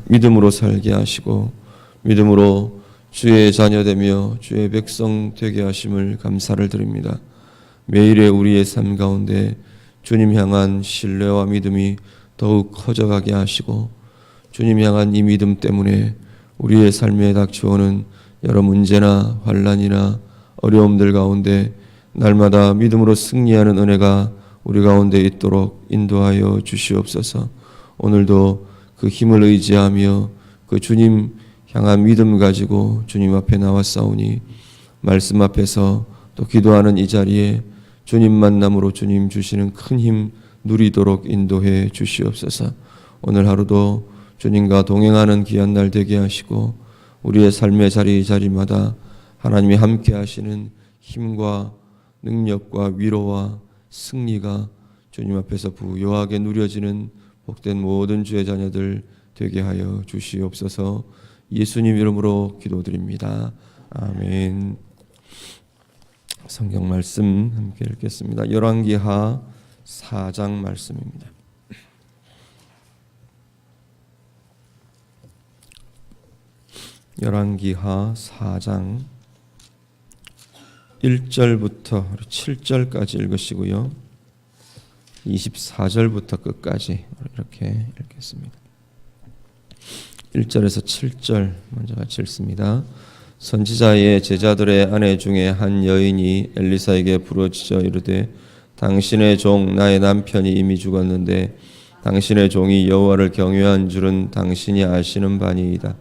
믿음으로 살게 하시고 믿음으로 주의 자녀되며 주의 백성 되게 하심을 감사를 드립니다. 매일의 우리의 삶 가운데 주님 향한 신뢰와 믿음이 더욱 커져가게 하시고 주님 향한 이 믿음 때문에 우리의 삶에 닥쳐오는 여러 문제나 환난이나 어려움들 가운데 날마다 믿음으로 승리하는 은혜가 우리 가운데 있도록 인도하여 주시옵소서. 오늘도 그 힘을 의지하며 그 주님 향한 믿음 가지고 주님 앞에 나왔사오니 말씀 앞에서 또 기도하는 이 자리에 주님 만남으로 주님 주시는 큰 힘 누리도록 인도해 주시옵소서. 오늘 하루도 주님과 동행하는 귀한 날 되게 하시고 우리의 삶의 자리마다 하나님이 함께 하시는 힘과 능력과 위로와 승리가 주님 앞에서 부요하게 누려지는 복된 모든 주의 자녀들 되게 하여 주시옵소서. 예수님 이름으로 기도드립니다. 아멘. 성경 말씀 함께 읽겠습니다. 열왕기하 4장 말씀입니다. 열왕기하 4장 1절부터 7절까지 읽으시고요. 24절부터 끝까지 이렇게 읽겠습니다. 1절에서 7절 먼저 같이 읽습니다. 선지자의 제자들의 아내 중에 한 여인이 엘리사에게 부르짖어 이르되 당신의 종 나의 남편이 이미 죽었는데 당신의 종이 여호와를 경외한 줄은 당신이 아시는 바니이다.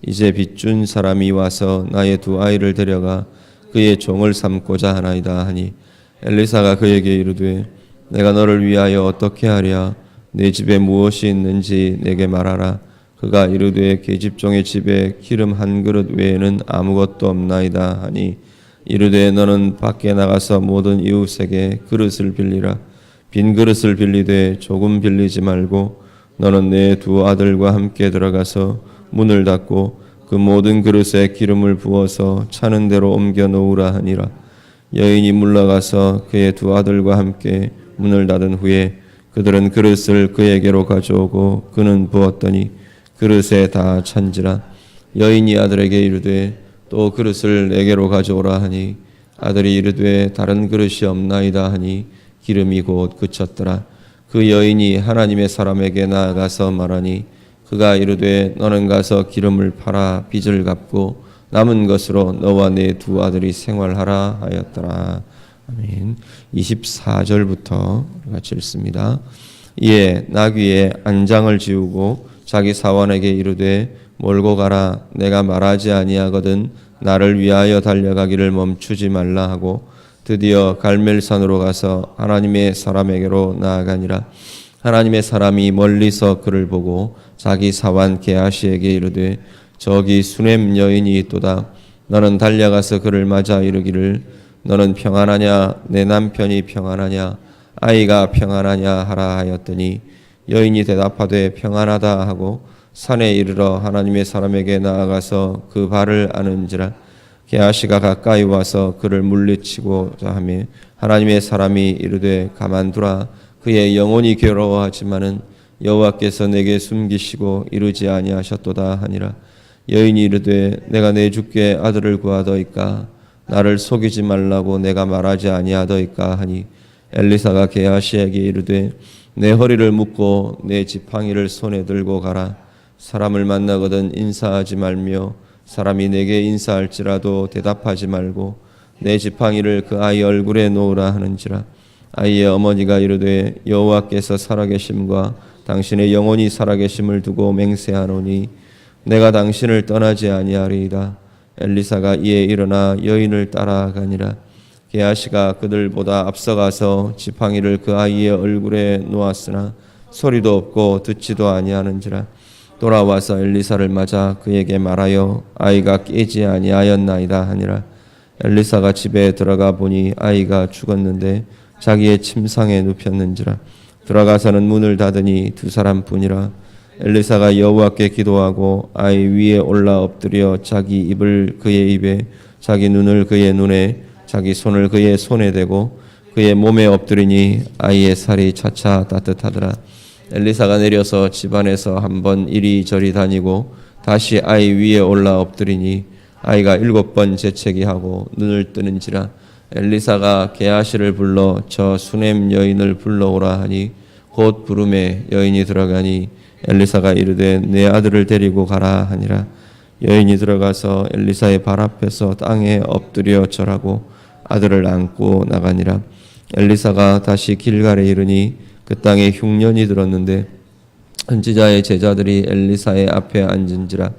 이제 빚준 사람이 와서 나의 두 아이를 데려가 그의 종을 삼고자 하나이다 하니 엘리사가 그에게 이르되 내가 너를 위하여 어떻게 하랴? 내 집에 무엇이 있는지 내게 말하라. 그가 이르되 계집종의 집에 기름 한 그릇 외에는 아무것도 없나이다 하니 이르되 너는 밖에 나가서 모든 이웃에게 그릇을 빌리라. 빈 그릇을 빌리되 조금 빌리지 말고 너는 내 두 아들과 함께 들어가서 문을 닫고 그 모든 그릇에 기름을 부어서 차는 대로 옮겨 놓으라 하니라. 여인이 물러가서 그의 두 아들과 함께 문을 닫은 후에 그들은 그릇을 그에게로 가져오고 그는 부었더니 그릇에 다 찬지라. 여인이 아들에게 이르되 또 그릇을 내게로 가져오라 하니 아들이 이르되 다른 그릇이 없나이다 하니 기름이 곧 그쳤더라. 그 여인이 하나님의 사람에게 나아가서 말하니 그가 이르되 너는 가서 기름을 팔아 빚을 갚고 남은 것으로 너와 네 두 아들이 생활하라 하였더라. 아멘. 24절부터 같이 읽습니다. 이에 나귀에 안장을 지우고 자기 사원에게 이르되 몰고 가라. 내가 말하지 아니하거든 나를 위하여 달려가기를 멈추지 말라 하고 드디어 갈멜산으로 가서 하나님의 사람에게로 나아가니라. 하나님의 사람이 멀리서 그를 보고 자기 사환 게하시에게 이르되 저기 수넴 여인이 있도다. 너는 달려가서 그를 맞아 이르기를 너는 평안하냐? 내 남편이 평안하냐? 아이가 평안하냐? 하라 하였더니 여인이 대답하되 평안하다 하고 산에 이르러 하나님의 사람에게 나아가서 그 발을 아는지라. 게하시가 가까이 와서 그를 물리치고자 하며 하나님의 사람이 이르되 가만두라. 그의 영혼이 괴로워하지만은 여호와께서 내게 숨기시고 이루지 아니하셨도다 하니라. 여인이 이르되 내가 내 주께 아들을 구하더이까? 나를 속이지 말라고 내가 말하지 아니하더이까 하니 엘리사가 게하시에게 이르되 내 허리를 묶고 내 지팡이를 손에 들고 가라. 사람을 만나거든 인사하지 말며 사람이 내게 인사할지라도 대답하지 말고 내 지팡이를 그 아이 얼굴에 놓으라 하는지라. 아이의 어머니가 이르되 여호와께서 살아계심과 당신의 영혼이 살아계심을 두고 맹세하노니 내가 당신을 떠나지 아니하리이다. 엘리사가 이에 일어나 여인을 따라가니라. 게하시가 그들보다 앞서가서 지팡이를 그 아이의 얼굴에 놓았으나 소리도 없고 듣지도 아니하는지라. 돌아와서 엘리사를 맞아 그에게 말하여 아이가 깨지 아니하였나이다 하니라. 엘리사가 집에 들어가 보니 아이가 죽었는데 자기의 침상에 눕혔는지라. 들어가서는 문을 닫으니 두 사람뿐이라. 엘리사가 여호와께 기도하고 아이 위에 올라 엎드려 자기 입을 그의 입에 자기 눈을 그의 눈에 자기 손을 그의 손에 대고 그의 몸에 엎드리니 아이의 살이 차차 따뜻하더라. 엘리사가 내려서 집안에서 한번 이리저리 다니고 다시 아이 위에 올라 엎드리니 아이가 7번 재채기하고 눈을 뜨는지라. 엘리사가 게하시를 불러 저 수넴 여인을 불러오라 하니 곧 부름에 여인이 들어가니 엘리사가 이르되 내 아들을 데리고 가라 하니라. 여인이 들어가서 엘리사의 발 앞에서 땅에 엎드려 절하고 아들을 안고 나가니라. 엘리사가 다시 길갈에 이르니 그 땅에 흉년이 들었는데 선지자의 제자들이 엘리사의 앞에 앉은지라.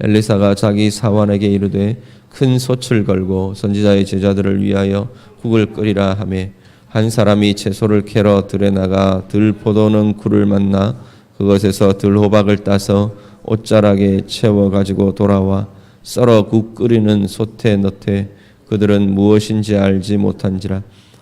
엘리사가 자기 사환에게 이르되 큰 솥을 걸고 선지자의 제자들을 위하여 국을 끓이라 하매 한 사람이 채소를 캐러 들에 나가 들포도는 굴을 만나 그것에서 들호박을 따서 옷자락에 채워 가지고 돌아와 썰어 국 끓이는 솥에 넣되 그들은 무엇인지 알지 못한지라.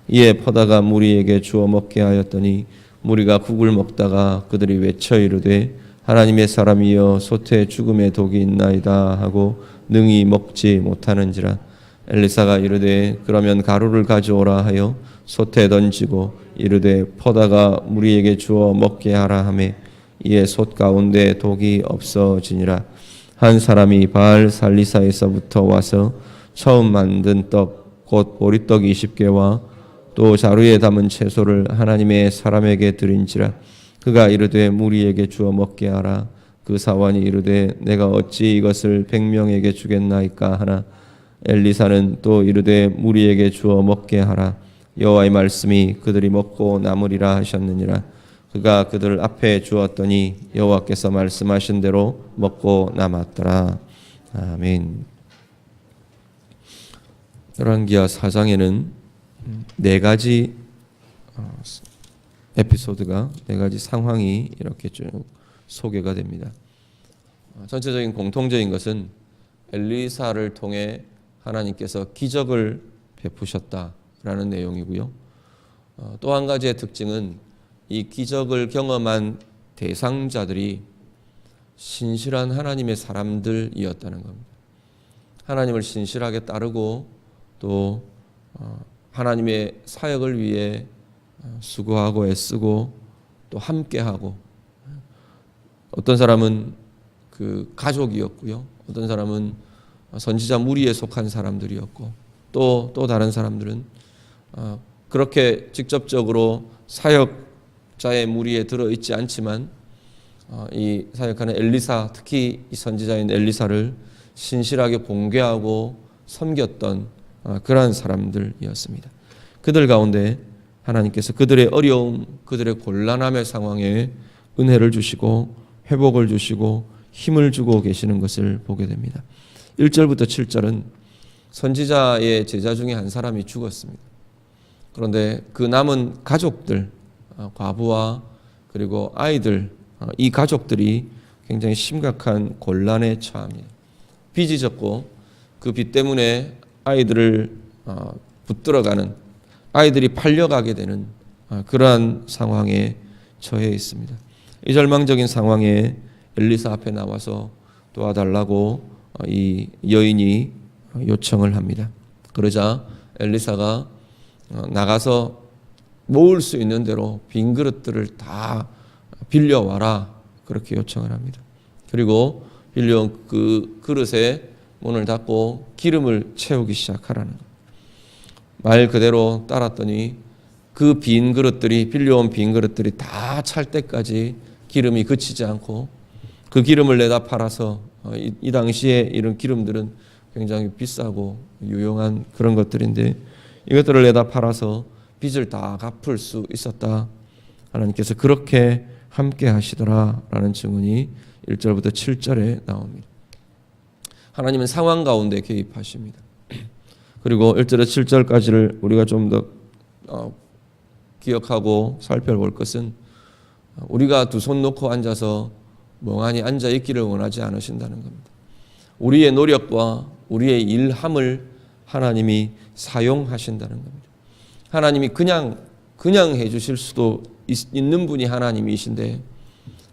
이에 퍼다가 무리에게 주어 먹게 하였더니 무리가 국을 먹다가 그들이 외쳐 이르되 하나님의 사람이여 솥에 죽음의 독이 있나이다 하고 능히 먹지 못하는지라. 엘리사가 이르되 그러면 가루를 가져오라 하여 솥에 던지고 이르되 퍼다가 무리에게 주어 먹게 하라 하매 이에 솥 가운데 독이 없어지니라. 한 사람이 바알 살리사에서부터 와서 처음 만든 떡 곧 보리떡 20개와 또 자루에 담은 채소를 하나님의 사람에게 드린지라. 그가 이르되 무리에게 주어 먹게 하라. 그 사환이 이르되 내가 어찌 이것을 100명에게 주겠나이까 하나. 엘리사는 또 이르되 무리에게 주어 먹게 하라. 여호와의 말씀이 그들이 먹고 남으리라 하셨느니라. 그가 그들 앞에 주었더니 여호와께서 말씀하신 대로 먹고 남았더라. 아멘. 열왕기하 4장에는 네 가지 에피소드가, 네 가지 상황이 이렇게 쭉 소개가 됩니다. 전체적인 공통적인 것은 엘리사를 통해 하나님께서 기적을 베푸셨다라는 내용이고요. 또 한 가지의 특징은 이 기적을 경험한 대상자들이 신실한 하나님의 사람들이었다는 겁니다. 하나님을 신실하게 따르고 또 하나님의 사역을 위해 수고하고 애쓰고 또 함께하고, 어떤 사람은 그 가족이었고요, 어떤 사람은 선지자 무리에 속한 사람들이었고, 또 다른 사람들은 그렇게 직접적으로 사역자의 무리에 들어있지 않지만 이 사역하는 엘리사, 특히 이 선지자인 엘리사를 신실하게 봉궤하고 섬겼던 그러한 사람들이었습니다. 그들 가운데 하나님께서 그들의 어려움, 그들의 곤란함의 상황에 은혜를 주시고 회복을 주시고 힘을 주고 계시는 것을 보게 됩니다. 1절부터 7절은 선지자의 제자 중에 한 사람이 죽었습니다. 그런데 그 남은 가족들, 과부와 그리고 아이들, 이 가족들이 굉장히 심각한 곤란에 처합니다. 빚이 졌고 그 빚 때문에 아이들을 붙들어가는, 아이들이 팔려가게 되는 그러한 상황에 처해 있습니다. 이 절망적인 상황에 엘리사 앞에 나와서 도와달라고 이 여인이 요청을 합니다. 그러자 엘리사가 나가서 모을 수 있는 대로 빈 그릇들을 다 빌려와라, 그렇게 요청을 합니다. 그리고 빌려온 그 그릇에 문을 닫고 기름을 채우기 시작하라는 것. 말 그대로 따랐더니 그 빈 그릇들이, 빌려온 빈 그릇들이 다 찰 때까지 기름이 그치지 않고, 그 기름을 내다 팔아서 이 당시에 이런 기름들은 굉장히 비싸고 유용한 그런 것들인데 이것들을 내다 팔아서 빚을 다 갚을 수 있었다. 하나님께서 그렇게 함께 하시더라라는 증언이 1절부터 7절에 나옵니다. 하나님은 상황 가운데 개입하십니다. 그리고 1절에서 7절까지를 우리가 좀 더 기억하고 살펴볼 것은, 우리가 두 손 놓고 앉아서 멍하니 앉아 있기를 원하지 않으신다는 겁니다. 우리의 노력과 우리의 일함을 하나님이 사용하신다는 겁니다. 하나님이 그냥 해주실 수도 있는 분이 하나님이신데,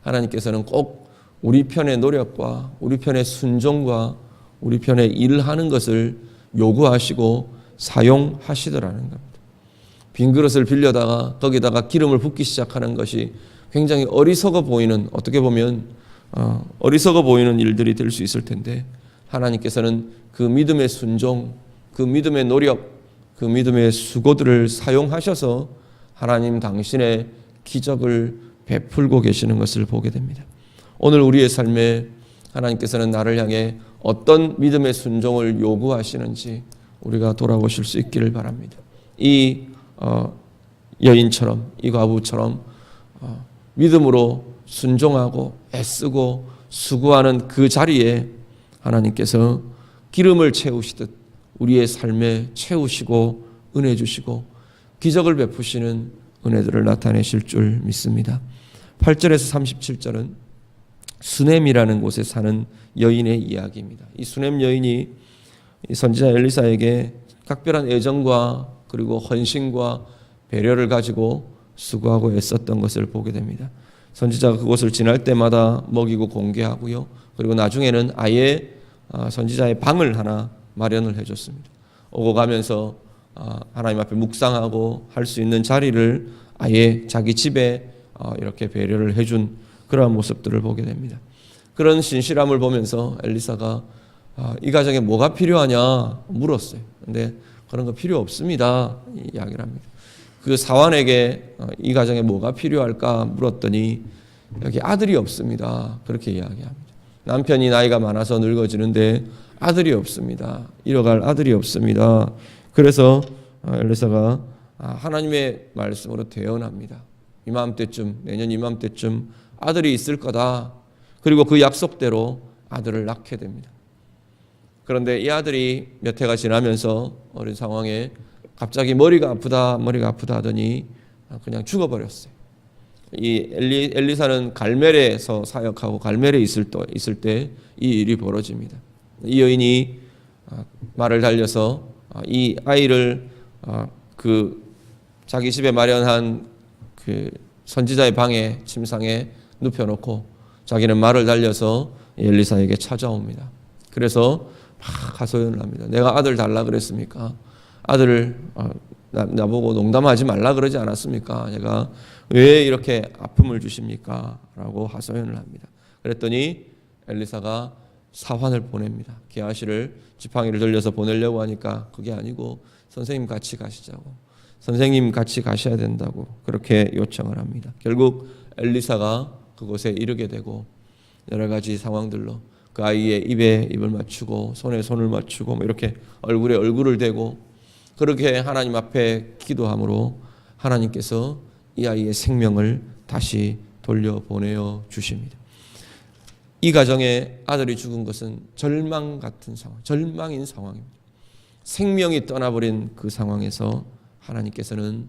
하나님께서는 꼭 우리 편의 노력과 우리 편의 순종과 우리 편의 일을 하는 것을 요구하시고 사용하시더라는 겁니다. 빈 그릇을 빌려다가 거기다가 기름을 붓기 시작하는 것이 굉장히 어리석어 보이는, 어떻게 보면 어리석어 보이는 일들이 될 수 있을 텐데 하나님께서는 그 믿음의 순종, 그 믿음의 노력, 그 믿음의 수고들을 사용하셔서 하나님 당신의 기적을 베풀고 계시는 것을 보게 됩니다. 오늘 우리의 삶에 하나님께서는 나를 향해 어떤 믿음의 순종을 요구하시는지 우리가 돌아보실 수 있기를 바랍니다. 이 여인처럼, 이 과부처럼 믿음으로 순종하고 애쓰고 수고하는 그 자리에 하나님께서 기름을 채우시듯 우리의 삶에 채우시고 은혜 주시고 기적을 베푸시는 은혜들을 나타내실 줄 믿습니다. 8절에서 37절은 수넴이라는 곳에 사는 여인의 이야기입니다. 이 수넴 여인이 선지자 엘리사에게 각별한 애정과 그리고 헌신과 배려를 가지고 수고하고 애썼던 것을 보게 됩니다. 선지자가 그곳을 지날 때마다 먹이고 공개하고요. 그리고 나중에는 아예 선지자의 방을 하나 마련을 해줬습니다. 오고 가면서 하나님 앞에 묵상하고 할 수 있는 자리를 아예 자기 집에 이렇게 배려를 해준 그러한 모습들을 보게 됩니다. 그런 신실함을 보면서 엘리사가 이 가정에 뭐가 필요하냐 물었어요. 근데 그런 거 필요 없습니다. 이야기를 합니다. 그 사환에게 이 가정에 뭐가 필요할까 물었더니 여기 아들이 없습니다. 그렇게 이야기합니다. 남편이 나이가 많아서 늙어지는데 아들이 없습니다. 이뤄갈 아들이 없습니다. 그래서 엘리사가 하나님의 말씀으로 대언합니다. 이맘때쯤, 내년 이맘때쯤 아들이 있을 거다. 그리고 그 약속대로 아들을 낳게 됩니다. 그런데 이 아들이 몇 해가 지나면서 어린 상황에 갑자기 머리가 아프다 하더니 그냥 죽어버렸어요. 이 엘리사는 갈멜에서 사역하고 갈멜에 있을 때 이 일이 벌어집니다. 이 여인이 말을 달려서 이 아이를 그 자기 집에 마련한 그 선지자의 방에 침상에 눕혀놓고 자기는 말을 달려서 엘리사에게 찾아옵니다. 그래서 막 하소연을 합니다. 내가 아들 달라 그랬습니까? 아들을 나보고 농담하지 말라 그러지 않았습니까? 제가 왜 이렇게 아픔을 주십니까? 라고 하소연을 합니다. 그랬더니 엘리사가 사환을 보냅니다. 게하시를 지팡이를 들려서 보내려고 하니까 그게 아니고 선생님 같이 가시자고, 선생님 같이 가셔야 된다고 그렇게 요청을 합니다. 결국 엘리사가 그곳에 이르게 되고 여러 가지 상황들로 그 아이의 입에 입을 맞추고 손에 손을 맞추고 이렇게 얼굴에 얼굴을 대고 그렇게 하나님 앞에 기도함으로 하나님께서 이 아이의 생명을 다시 돌려보내어 주십니다. 이 가정에 아들이 죽은 것은 절망 같은 상황, 절망인 상황입니다. 생명이 떠나버린 그 상황에서 하나님께서는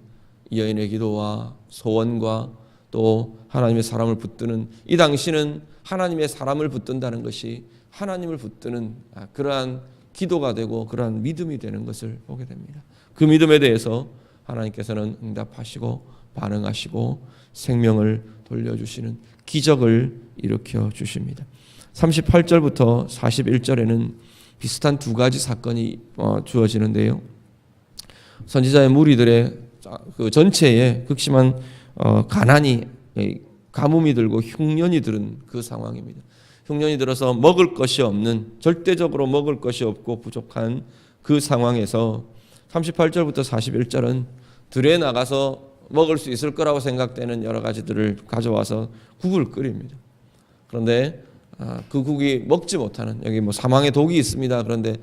이 여인의 기도와 소원과 또 하나님의 사람을 붙드는, 이 당시는 하나님의 사람을 붙든다는 것이 하나님을 붙드는 그러한 기도가 되고 그러한 믿음이 되는 것을 보게 됩니다. 그 믿음에 대해서 하나님께서는 응답하시고 반응하시고 생명을 돌려주시는 기적을 일으켜 주십니다. 38절부터 41절에는 비슷한 두 가지 사건이 주어지는데요. 선지자의 무리들의 그 전체에 극심한 가난이, 가뭄이 들고 흉년이 들은 그 상황입니다. 흉년이 들어서 먹을 것이 없는, 절대적으로 먹을 것이 없고 부족한 그 상황에서 38절부터 41절은 들에 나가서 먹을 수 있을 거라고 생각되는 여러 가지들을 가져와서 국을 끓입니다. 그런데 그 국이 먹지 못하는, 여기 뭐 사망의 독이 있습니다. 그런데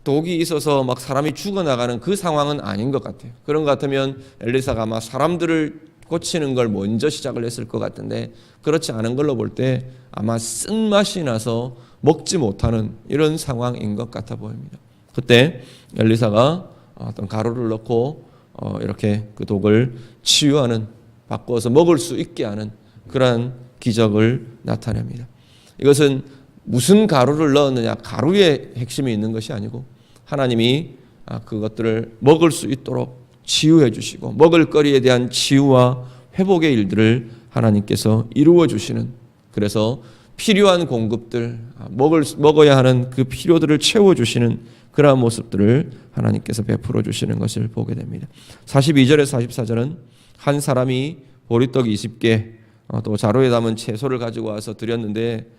독이 있어서 막 사람이 죽어나가는 그 상황은 아닌 것 같아요. 그런 것 같으면 엘리사가 아마 사람들을 고치는 걸 먼저 시작을 했을 것 같은데 그렇지 않은 걸로 볼 때 아마 쓴맛이 나서 먹지 못하는 이런 상황인 것 같아 보입니다. 그때 엘리사가 어떤 가루를 넣고 이렇게 그 독을 치유하는, 바꿔서 먹을 수 있게 하는 그러한 기적을 나타냅니다. 이것은 무슨 가루를 넣었느냐, 가루의 핵심이 있는 것이 아니고 하나님이 그것들을 먹을 수 있도록 치유해 주시고 먹을거리에 대한 치유와 회복의 일들을 하나님께서 이루어 주시는, 그래서 필요한 공급들, 먹어야 하는 그 필요들을 채워 주시는 그러한 모습들을 하나님께서 베풀어 주시는 것을 보게 됩니다. 42절에서 44절은 한 사람이 보리떡 20개, 또 자루에 담은 채소를 가지고 와서 드렸는데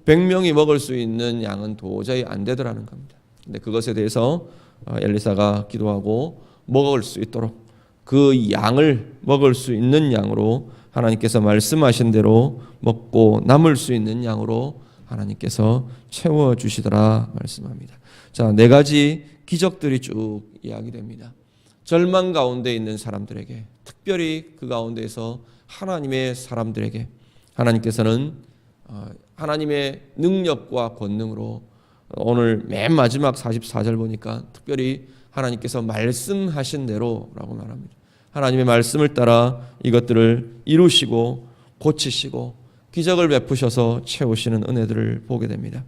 100명이 먹을 수 있는 양은 도저히 안 되더라는 겁니다. 근데 그것에 대해서 엘리사가 기도하고 먹을 수 있도록 그 양을 먹을 수 있는 양으로 하나님께서 말씀하신 대로 먹고 남을 수 있는 양으로 하나님께서 채워주시더라 말씀합니다. 자, 4가지 기적들이 쭉 이야기됩니다. 절망 가운데 있는 사람들에게, 특별히 그 가운데에서 하나님의 사람들에게 하나님께서는 하나님의 능력과 권능으로 오늘 맨 마지막 44절 보니까 특별히 하나님께서 말씀하신 대로라고 말합니다. 하나님의 말씀을 따라 이것들을 이루시고 고치시고 기적을 베푸셔서 채우시는 은혜들을 보게 됩니다.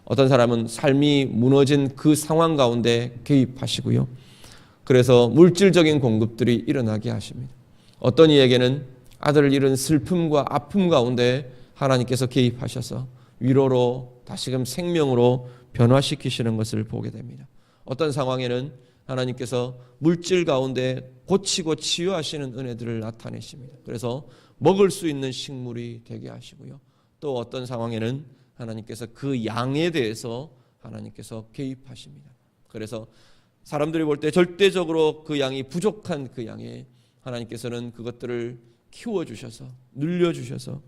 어떤 사람은 삶이 무너진 그 상황 가운데 개입하시고요. 그래서 물질적인 공급들이 일어나게 하십니다. 어떤 이에게는 아들을 잃은 슬픔과 아픔 가운데 하나님께서 개입하셔서 위로로 다시금 생명으로 변화시키시는 것을 보게 됩니다. 어떤 상황에는 하나님께서 물질 가운데 고치고 치유하시는 은혜들을 나타내십니다. 그래서 먹을 수 있는 식물이 되게 하시고요. 또 어떤 상황에는 하나님께서 그 양에 대해서 하나님께서 개입하십니다. 그래서 사람들이 볼 때 절대적으로 그 양이 부족한 그 양에 하나님께서는 그것들을 키워주셔서 늘려주셔서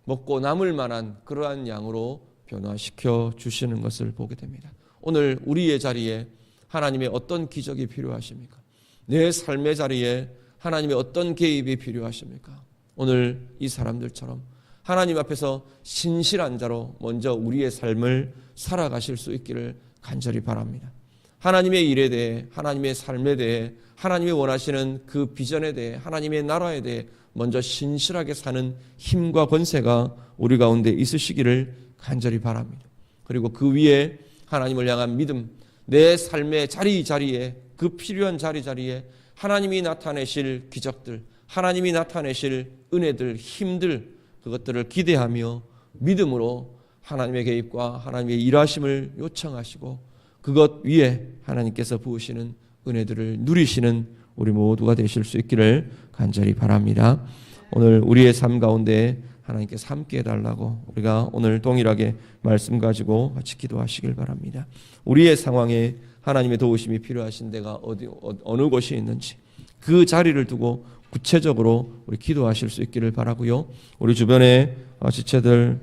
먹고 남을 만한 그러한 양으로 변화시켜 주시는 것을 보게 됩니다. 오늘 우리의 자리에 하나님의 어떤 기적이 필요하십니까? 내 삶의 자리에 하나님의 어떤 개입이 필요하십니까? 오늘 이 사람들처럼 하나님 앞에서 신실한 자로 먼저 우리의 삶을 살아가실 수 있기를 간절히 바랍니다. 하나님의 일에 대해, 하나님의 삶에 대해, 하나님이 원하시는 그 비전에 대해, 하나님의 나라에 대해 먼저 신실하게 사는 힘과 권세가 우리 가운데 있으시기를 간절히 바랍니다. 그리고 그 위에 하나님을 향한 믿음, 내 삶의 자리자리에, 그 필요한 자리자리에 하나님이 나타내실 기적들, 하나님이 나타내실 은혜들, 힘들, 그것들을 기대하며 믿음으로 하나님의 개입과 하나님의 일하심을 요청하시고 그것 위에 하나님께서 부으시는 은혜들을 누리시는 우리 모두가 되실 수 있기를 간절히 바랍니다. 오늘 우리의 삶 가운데 하나님께서 함께 해달라고 우리가 오늘 동일하게 말씀 가지고 같이 기도하시길 바랍니다. 우리의 상황에 하나님의 도우심이 필요하신 데가 어느 곳이 있는지 그 자리를 두고 구체적으로 우리 기도하실 수 있기를 바라고요. 우리 주변의 지체들,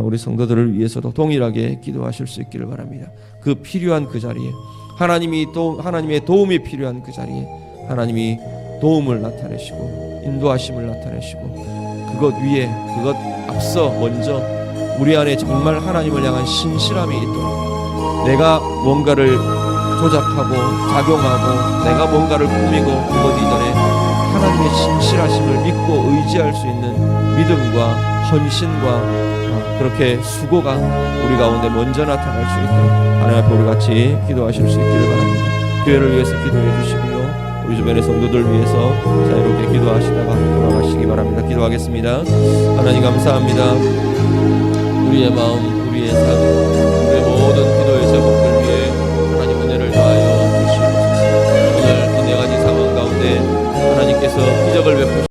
우리 성도들을 위해서도 동일하게 기도하실 수 있기를 바랍니다. 그 필요한 그 자리에 하나님의 도움이 필요한 그 자리에 하나님이 도움을 나타내시고 인도하심을 나타내시고 그것 위에 그것 앞서 먼저 우리 안에 정말 하나님을 향한 신실함이 있도록 내가 뭔가를 조작하고 작용하고 내가 뭔가를 꾸미고 그것 이전에 하나님의 신실하심을 믿고 의지할 수 있는 믿음과 헌신과 그렇게 수고가 우리 가운데 먼저 나타날 수 있도록 하나님 앞에 우리 같이 기도하실 수 있기를 바랍니다. 교회를 위해서 기도해 주시고요. 우리 주변의 성도들 위해서 자유롭게 기도하시다가 돌아가시기 바랍니다. 기도하겠습니다. 하나님 감사합니다. 우리의 마음, 우리의 삶, 우리의 모든 기도의 제목들 위해 하나님 은혜를 더하여 주시옵소서. 오늘 이 4가지 상황 가운데 하나님께서 기적을 베푸시